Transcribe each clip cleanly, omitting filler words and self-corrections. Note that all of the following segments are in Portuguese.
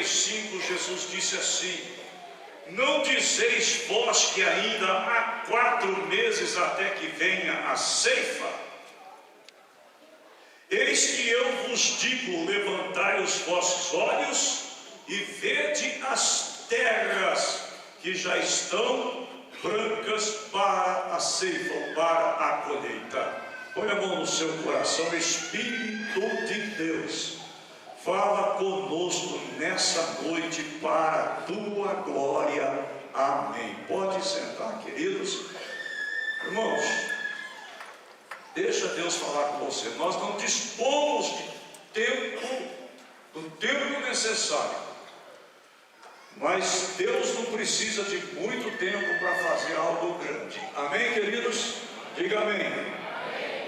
45, Jesus disse assim: não dizeis vós que ainda há 4 meses até que venha a ceifa? Eis que eu vos digo: levantai os vossos olhos e vede as terras que já estão brancas para a ceifa, para a colheita. Põe a mão no seu coração. Espírito de Deus, fala conosco nessa noite para a tua glória. Amém. Pode sentar, queridos. Irmãos, deixa Deus falar com você. Nós não dispomos de tempo, do tempo necessário, mas Deus não precisa de muito tempo para fazer algo grande. Amém, queridos? Diga amém.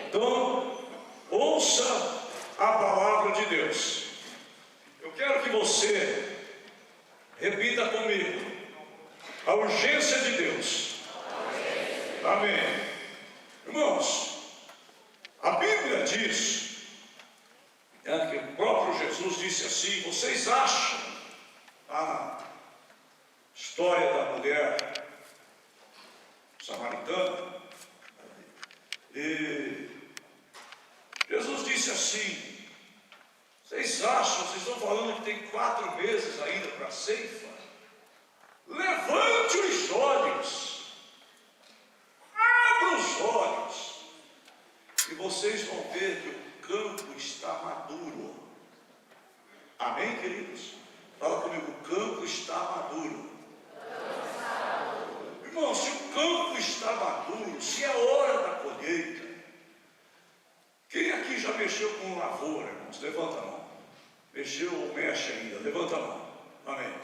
Então, ouça a palavra de Deus. Eu quero que você repita comigo: a urgência de Deus. Amém. Irmãos, a Bíblia diz, que o próprio Jesus disse assim: vocês acham a história da mulher samaritana? E Jesus disse assim: vocês acham, vocês estão falando que tem 4 meses ainda para a ceifa? Levante os olhos, abra os olhos, e vocês vão ver que o campo está maduro. Amém, queridos? Fala comigo: o campo está maduro. Irmão, se o campo está maduro, se é hora da colheita. Quem aqui já mexeu com lavoura, irmãos? Levanta a mão. Mexeu ou mexe ainda? Levanta a mão. Amém.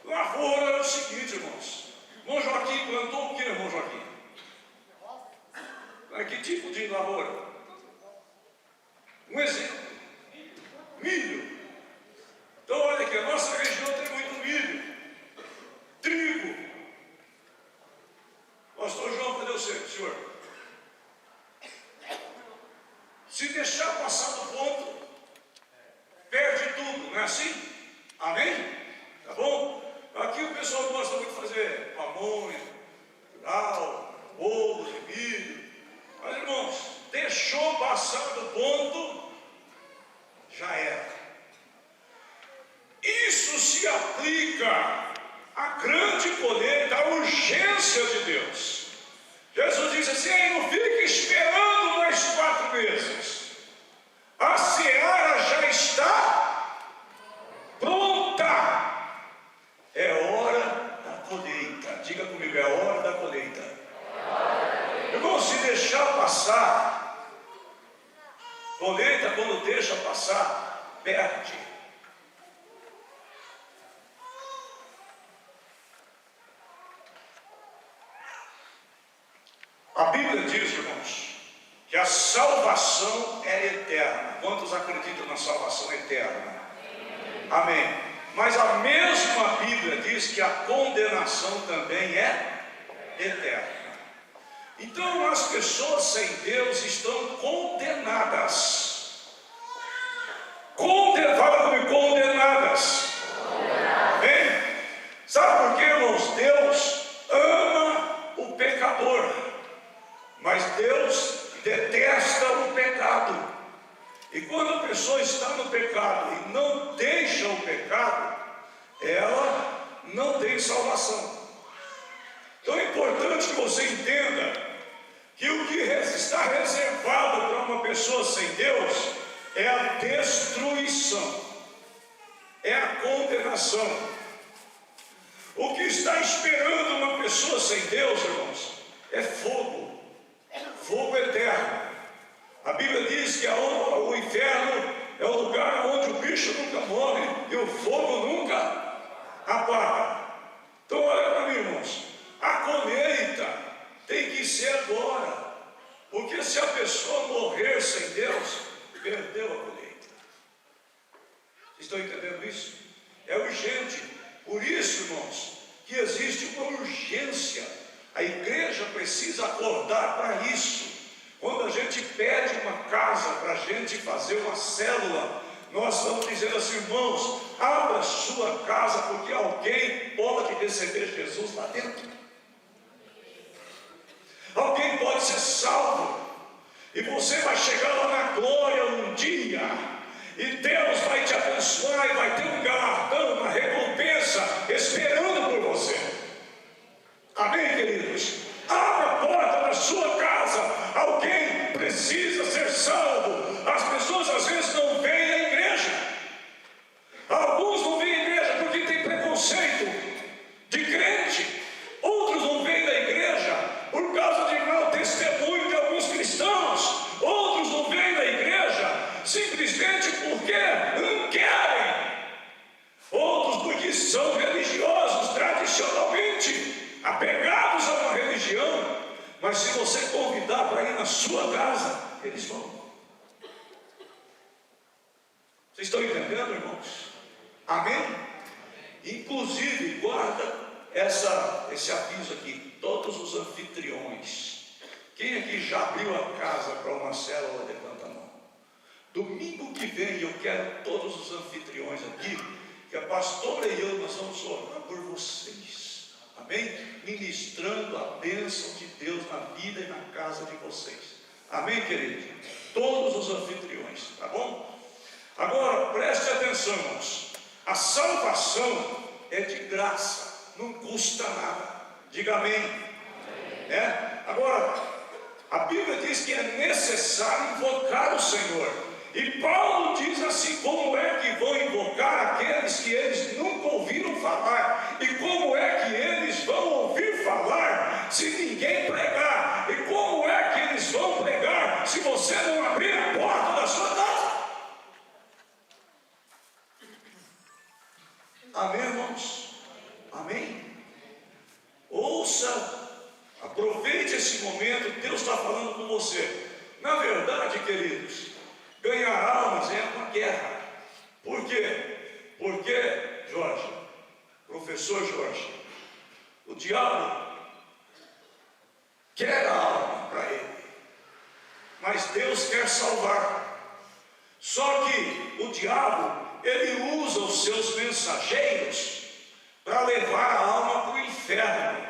Lavoura é o seguinte, irmãos. Irmão Joaquim plantou o que, irmão Joaquim? Que tipo de lavoura? Um exemplo: milho. Então olha aqui, a nossa região tem muito milho, trigo. Pastor João, cadê você, senhor? Se deixar passar do ponto, perde tudo, não é assim? Amém? Tá bom? Aqui o pessoal gosta muito de fazer pamonha, curau, bolo de milho. Mas, irmãos, deixou passar do ponto, já era. Isso se aplica à grande colheita, à urgência de Deus. Jesus disse assim: não fique esperando mais 4 meses. A seara já está pronta. É hora da colheita. Diga comigo: é hora da colheita. Irmão, se deixar passar, colheita, quando deixa passar, perde. A Bíblia diz, irmãos, que a salvação é eterna. Quantos acreditam na salvação eterna? Amém. Mas a mesma Bíblia diz que a condenação também é eterna. Então as pessoas sem Deus estão condenadas. Fala comigo: condenadas. Amém? Sabe por quê, irmãos? Deus ama o pecador, mas Deus detesta o pecado. E quando a pessoa está no pecado e não deixa o pecado, ela não tem salvação. Então é importante que você entenda que o que está reservado para uma pessoa sem Deus é a destruição, é a condenação. O que está esperando uma pessoa sem Deus, irmãos, é fogo. Fogo eterno. A Bíblia diz que o inferno é o lugar onde o bicho nunca morre e o fogo nunca apaga. Então olha para mim, irmãos, a colheita tem que ser agora, porque se a pessoa morrer sem Deus, perdeu a colheita. Vocês estão entendendo isso? É urgente. Por isso, irmãos, que existe uma urgência. A igreja precisa acordar para isso. Quando a gente pede uma casa para a gente fazer uma célula, nós estamos dizendo assim, irmãos, abra sua casa, porque alguém pode receber Jesus lá dentro. Alguém pode ser salvo. E você vai chegar lá na glória um dia, e Deus vai te abençoar, e vai ter um galardão, uma recompensa esperando por você. Amém, queridos? Abra a porta da sua casa. Alguém precisa ser salvo. As pessoas às vezes não vêm à igreja. Alguns não vêm à igreja porque tem preconceito de crente. Outros não vêm da igreja por causa de mau testemunho de alguns cristãos. Outros não vêm da igreja simplesmente porque não querem. Outros porque são religiosos, tradicionalmente apegados a uma religião. Mas se você convidar para ir na sua casa, eles vão. Vocês estão entendendo, irmãos? Amém? Inclusive, guarda esse aviso aqui. Todos os anfitriões. Quem aqui já abriu a casa para uma célula? Levanta a mão. Domingo que vem eu quero todos os anfitriões aqui, que a pastora e eu, nós vamos orar por vocês. Amém? Ministrando a bênção de Deus na vida e na casa de vocês. Amém, queridos? Todos os anfitriões, tá bom? Agora, preste atenção, irmãos. A salvação é de graça, não custa nada. Diga amém. Amém. Agora, a Bíblia diz que é necessário invocar o Senhor. E Paulo diz assim, como é que vão invocar aqueles que eles nunca ouviram falar? E como é que eles vão ouvir falar se ninguém pregar? E como é que eles vão pregar se você não abrir a porta da sua casa? Amém, irmãos? Amém? Ouça, aproveite esse momento, Deus está falando com você. Na verdade, queridos, ganhar almas é uma guerra. Por quê? Porque, Jorge, professor Jorge, o diabo quer a alma para ele, mas Deus quer salvar. Só que o diabo, ele usa os seus mensageiros para levar a alma para o inferno.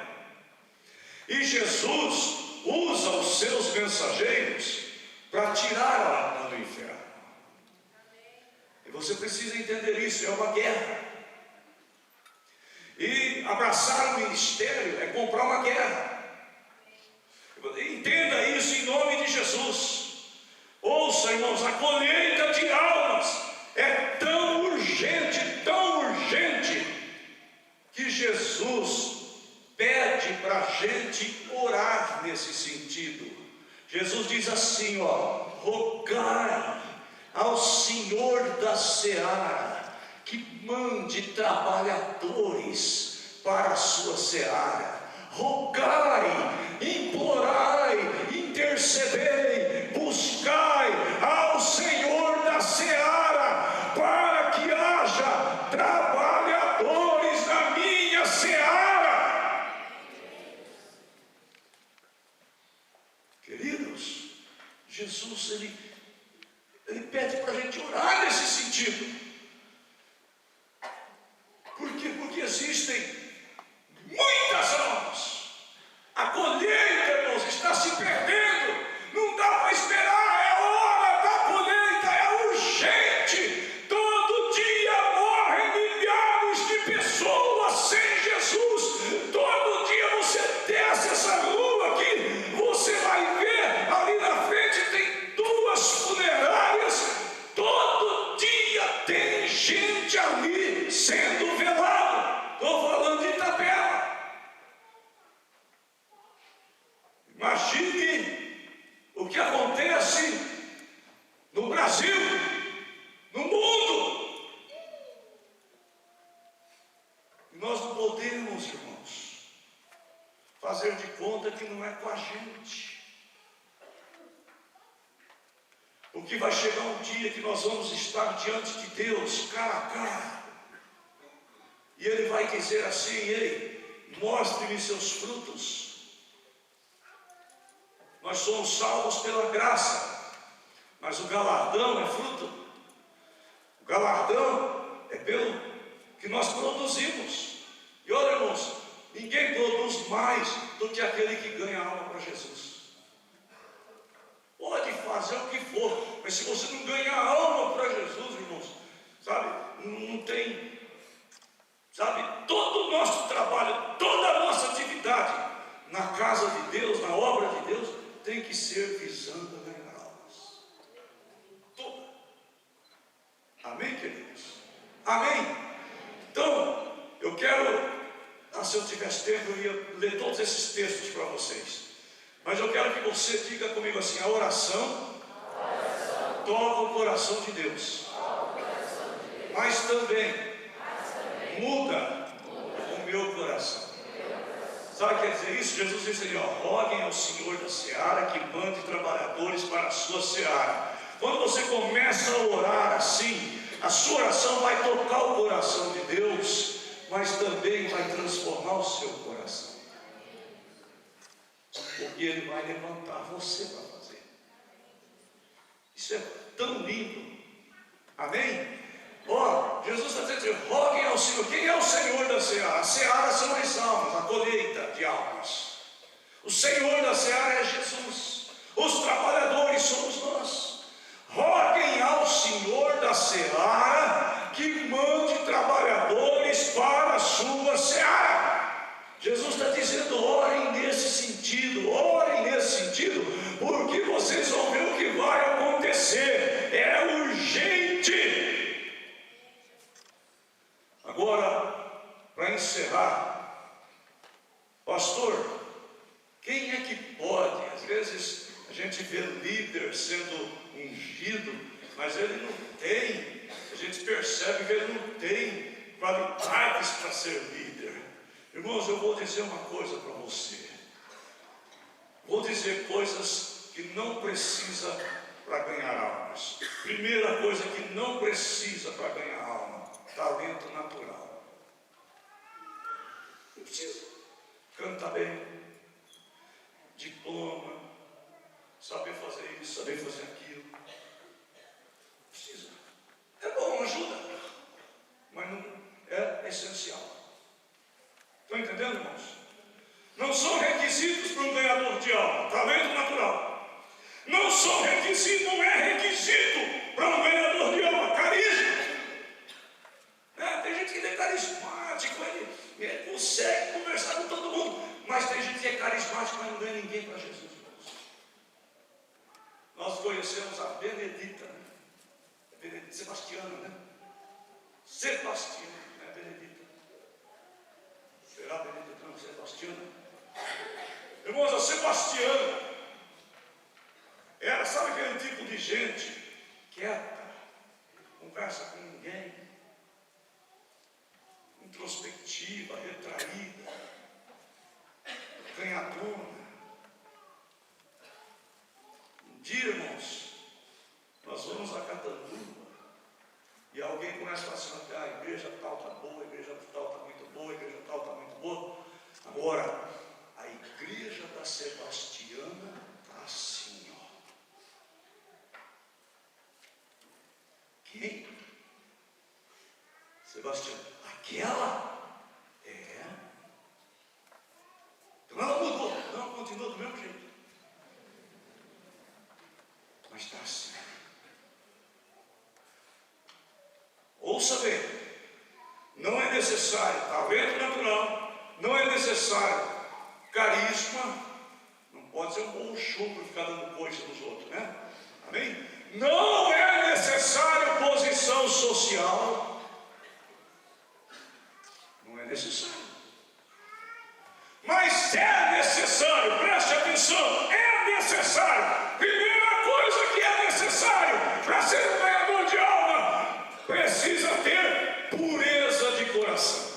E Jesus usa os seus mensageiros para tirar a alma do inferno. E você precisa entender isso, é uma guerra. E abraçar o ministério é comprar uma guerra. Entenda isso em nome de Jesus. Ouça, irmãos, a colheita de almas é tão urgente, que Jesus pede para a gente orar nesse sentido. Jesus diz assim, ó, rogai ao Senhor da seara que mande trabalhadores para a sua seara. Rogai, implorai, intercedei, buscai ao Senhor da seara para que haja trabalhadores na minha seara. Queridos, Jesus, ele pede para a gente orar nesse sentido. Por quê? Porque existem muitas almas. A colheita, irmãos, está se perdendo. Não dá para esperar, é hora da colheita, é urgente. Todo dia morrem milhares de pessoas sem Jesus. Todo dia você desce essa rua aqui, você vai ver ali na frente tem 2 funerárias. Todo dia tem gente ali sendo velado. Estou falando de Itapeva. Imagine o que acontece no Brasil, no mundo. E nós não podemos, irmãos, fazer de conta que não é com a gente. Porque vai chegar um dia que nós vamos estar diante de Deus, cara a cara. E Ele vai dizer assim, ei, mostre-me seus frutos. Nós somos salvos pela graça, mas o galardão é fruto galardão é pelo que nós produzimos. E olha, irmãos, ninguém produz mais do que aquele que ganha alma para Jesus. Pode fazer o que for, mas se você não ganhar alma para Jesus, irmãos, sabe, não tem, sabe, todo o nosso trabalho, toda a nossa atividade na casa de Deus, na obra de Deus, tem que ser visando ganhar almas. Toda. Amém, queridos? Amém? Então, eu quero, se eu tivesse tempo, eu ia ler todos esses textos para vocês. Mas eu quero que você diga comigo assim: a oração toca o coração de Deus, mas também muda o meu coração. Sabe o que quer dizer isso? Jesus disse assim: roguem ao Senhor da seara que mande trabalhadores para a sua seara. Quando você começa a orar assim, a sua oração vai tocar o coração de Deus, mas também vai transformar o seu coração. Porque Ele vai levantar você para fazer. Isso é tão lindo. Amém? Jesus está dizendo: roguem ao Senhor. Quem é o Senhor da seara? A seara são as almas, a colheita de almas. O Senhor da seara é Jesus. Os trabalhadores somos nós. Roguem ao Senhor da seara que mande trabalhadores para a sua seara. Jesus está dizendo: orem nesse sentido, porque vocês vão ver o que vai acontecer. É urgente. Agora, para encerrar, pastor, quem é que pode? Às vezes a gente vê líder sendo ungido, mas ele não tem, a gente percebe que ele não tem qualidades para ser líder. Irmãos, eu vou dizer uma coisa para você. Vou dizer coisas que não precisa para ganhar almas. Primeira coisa que não precisa para ganhar alma: talento natural. Não precisa. Canta bem, diploma, saber fazer isso, saber fazer aquilo. Não precisa. É bom, ajuda, mas não é essencial. Estão entendendo, irmãos? Não são requisitos para um ganhador de alma. Talento natural. Não são requisitos, não é requisito para um ganhador de alma. Carisma. Tem gente que é carismático, ele consegue conversar com todo mundo. Mas tem gente que é carismático, mas não ganha ninguém para Jesus, irmãos. Nós conhecemos a Benedita, né? Benedita Sebastiana, né? Sebastiana, né? Benedita. Será Benedita? Não, Sebastiana. Irmãos, a Sebastiana era, sabe aquele tipo de gente quieta, conversa com ninguém, introspectiva, retraída, ganhadora. Um dia, irmãos, nós vamos a Catanduva e alguém começa a falar assim: a igreja tal está boa, a igreja tal está muito boa, a igreja tal está muito boa. Agora, a igreja da Sebastiana está assim, ó. Quem? Sebastiana. Aquela? É. Então ela mudou. Não, continua do mesmo jeito. Mas está assim. Ouça bem. Não é necessário talento natural. Não é necessário carisma. Não pode ser um bom chucro ficar dando coisa nos outros, né? Amém? Não é necessário posição social. Não é necessário. Mas é necessário, preste atenção, é necessário. Primeira coisa que é necessário para ser um ganhador de alma: precisa ter pureza de coração.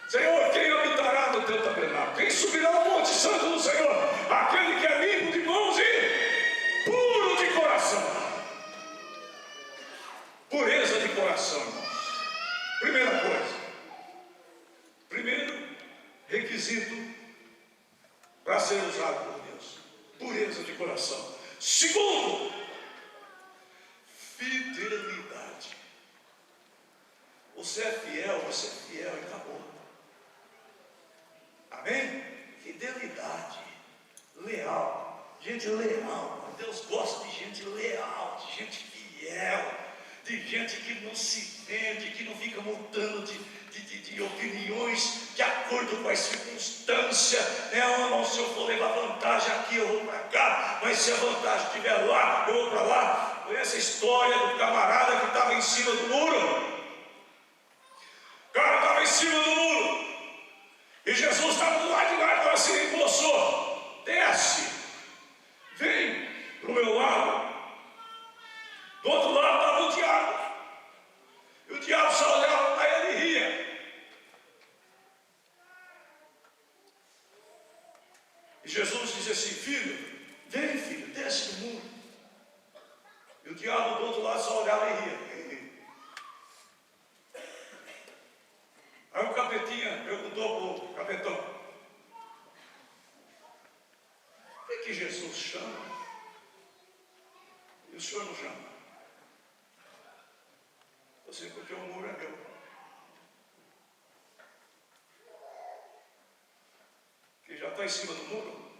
Senhor, quem habitará no teu tabernáculo? Quem subirá ao monte santo do Senhor? Aquele que é limpo de mãos e puro de coração. Pureza de coração, irmãos. Primeira coisa. Primeiro requisito para ser usado por Deus: pureza de coração. Segundo, fidelidade. você é fiel e acabou. Amém? Fidelidade, leal, gente leal. Deus gosta de gente leal, de gente fiel, de gente que não se vende, que não fica mudando de opiniões de acordo com as circunstâncias, né? Irmão, se eu for levar vantagem aqui, eu vou para cá, mas se a vantagem estiver lá, eu vou para lá. Conhece a história do camarada que estava em cima do muro? O cara estava em cima do muro, e Jesus estava do lado de lá, então assim, moço, desce, vem para o meu lado. Do outro lado estava o diabo, e o diabo só olhava para ele e ria. E Jesus dizia assim: filho, vem filho, desce do muro. E o diabo do outro lado só olhava e ria. Aí o capetinha perguntou para o capetão: por que Jesus chama e o senhor não chama? Assim, porque o muro é meu. Quem já está em cima do muro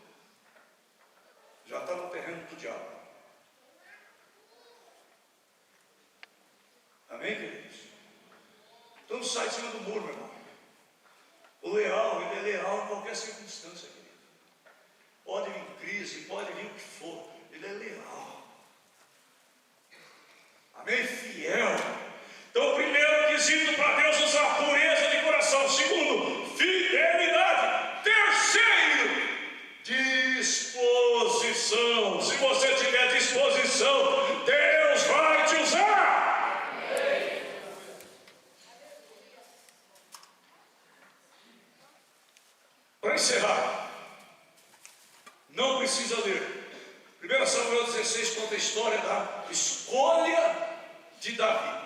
já está no terreno do diabo. Amém, queridos? Então não sai de cima do muro, meu irmão. O leal, ele é leal em qualquer circunstância, querido. Pode vir crise, pode vir o que for, ele é leal. Amém? Fiel. Então, primeiro quesito para Deus usar pureza de coração. Segundo, fidelidade. Terceiro, disposição. Se você tiver disposição, Deus vai te usar. Para encerrar, não precisa ler. 1 Samuel 16 conta a história da escolha de Davi.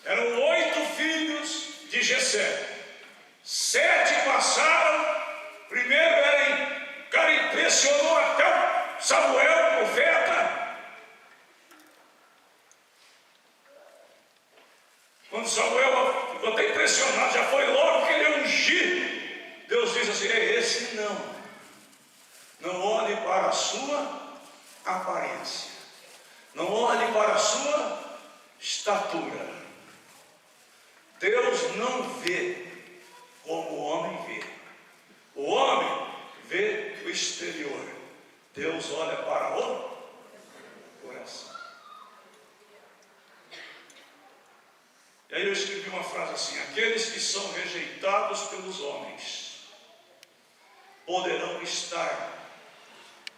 Eram 8 filhos de Jessé. 7 passaram. Primeiro o cara impressionou até Samuel, o profeta. Quando Samuel ficou até impressionado, já foi logo que ele ungir. Deus diz assim: é esse não. Não olhe para a sua aparência. Não olhe para a sua estatura. Deus não vê como o homem vê. O homem vê o exterior. Deus olha para o coração. E aí eu escrevi uma frase assim: aqueles que são rejeitados pelos homens poderão estar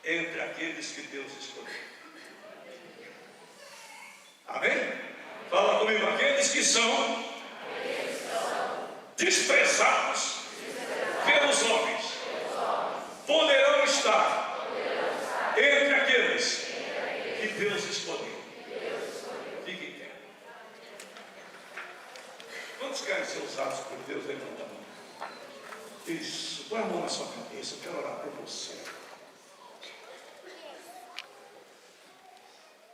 entre aqueles que Deus escolheu. Amém? Fala comigo: aqueles que são desprezados pelos homens poderão estar entre aqueles que Deus escolheu. Fique em pé. Quantos querem ser usados por Deus? Levanta a mão. Isso, põe a mão na sua cabeça. Eu quero orar por você.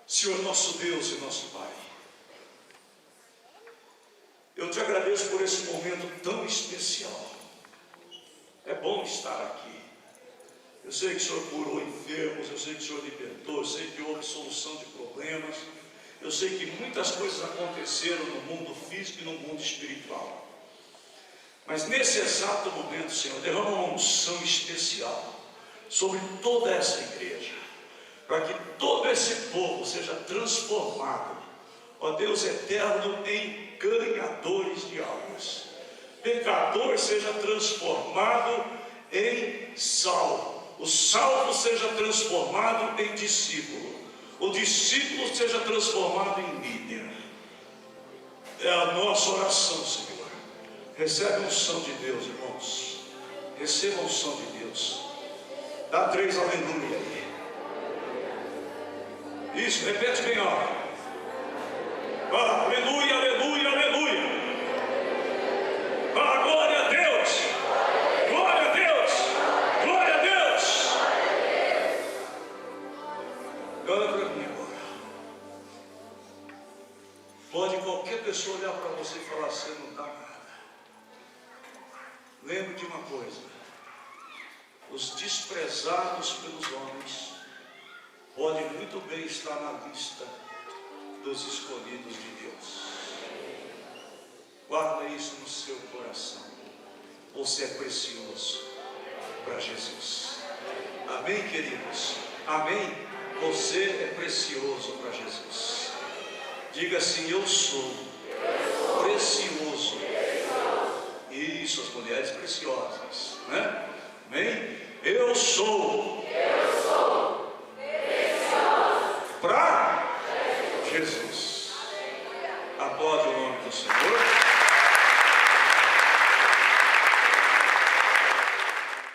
Senhor nosso Deus e nosso Pai, eu te agradeço por esse momento tão especial. É bom estar aqui. Eu sei que o Senhor curou enfermos, eu sei que o Senhor libertou, eu sei que houve solução de problemas, eu sei que muitas coisas aconteceram no mundo físico e no mundo espiritual. Mas nesse exato momento, Senhor, derrama uma unção especial sobre toda essa igreja, para que todo esse povo seja transformado, ó Deus eterno, em ganhadores de almas. Pecador seja transformado em salvo, o salvo seja transformado em discípulo, o discípulo seja transformado em líder. É a nossa oração, Senhor. Recebe a unção de Deus, irmãos. Receba a unção de Deus. Dá 3 aleluia aí. Isso, repete bem alto. Aleluia, aleluia, aleluia. Glória a Deus. Glória a Deus. Glória a Deus. Olha para mim agora. Pode Então qualquer pessoa olhar para você e falar, você não dá nada. Lembre de uma coisa: os desprezados pelos homens podem muito bem estar na lista dos escolhidos de Deus. Guarda isso no seu coração. Você é precioso para Jesus. Amém, queridos? Amém? Você é precioso para Jesus. Diga assim: eu sou precioso. Isso, as mulheres preciosas, né? Amém? Eu sou precioso para Jesus. Aplaude o nome do Senhor.